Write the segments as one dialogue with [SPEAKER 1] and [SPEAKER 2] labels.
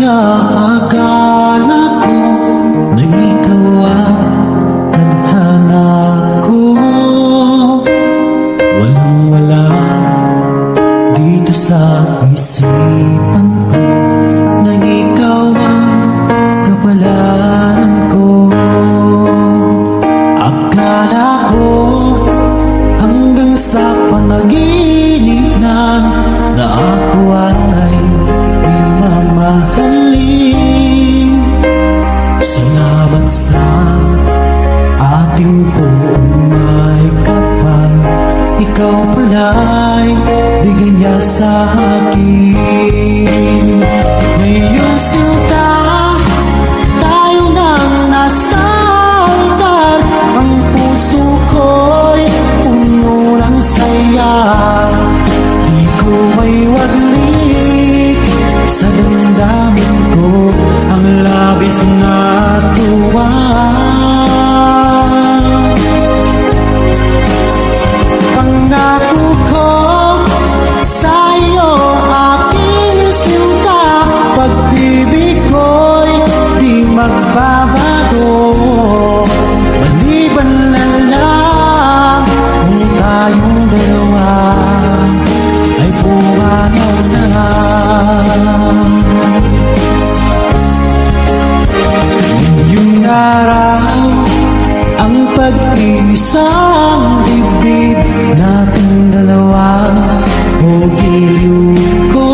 [SPEAKER 1] Akala ko na ikaw ang tadhana ko. Walang-wala dito sa isipan ko na ikaw ang kapalaran ko. Akala ko hanggang sa panaginip na ako ay iyong mamahalin. Salamat sa ating buong may kapal, ikaw pala'y bigay niya sa akin. Ngayong sinta, tayo nang nasa altar, ang puso ko'y puno ng saya. Di ko may waglit sa damdamin ko ang labis na tuwa. Pangako ko sa iyo, aking sinta, pag-ibig ko'y di magbabago. Maliban na lang kung tayong dalawa ay pumanaw na. Ngayong araw, ang pag-iisang dibdib nating dalawa o giliw ko.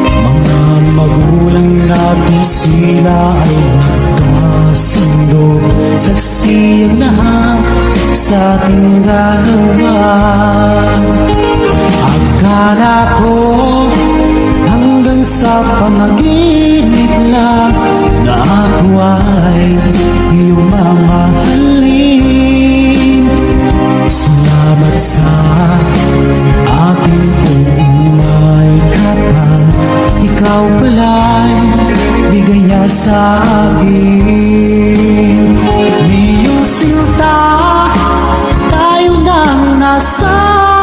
[SPEAKER 1] Mga magulang natin, sila ay nagkasundo, saksi ang lahat sa ating dalawa. Akala ko hanggang sa panaginip lang na ako ay iyong mamahalin. Salamat sa ating buong may kapal, ikaw pala'y bigay niya sa akin. Ngayong sinta, tayo nang nasa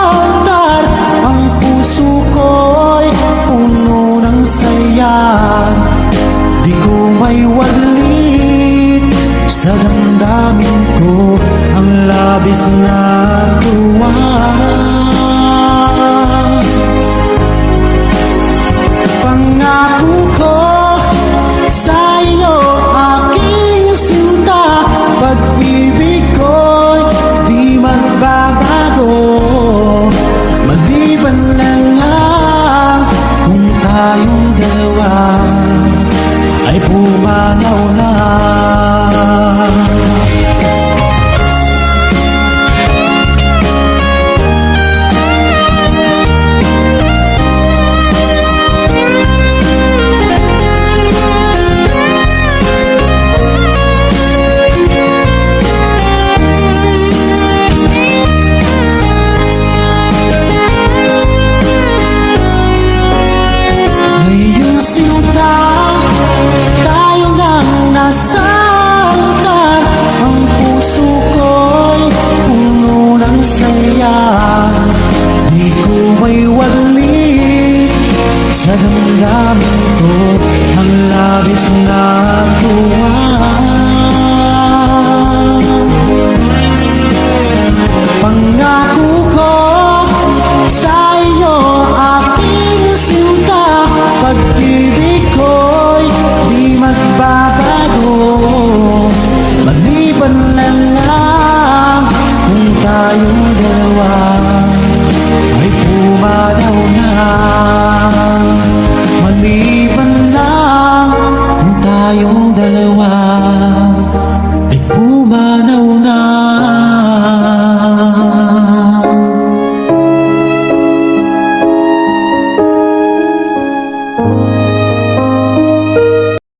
[SPEAKER 1] altar, ang puso ko'y puno ng saya. Di ko may waglit sa damdamin ko ang labis na tuwa. Pangako ko sa iyo, aking sinta, pag-ibig ko'y di magbabago. Maliban na lang kung tayong dalawa ay pumanaw na. Ngayong sinta, tayo nang nasa altar, ang puso ko'y puno ng saya. Di ko may waglit sa damdamin ko ang labis na tuwa. Pangako ko sa iyo, aking sinta, pag-ibig ko'y di magbabago. Maliban na lang kung tayong dalawa ay pumanaw na. Maliban lang kung tayong dalawa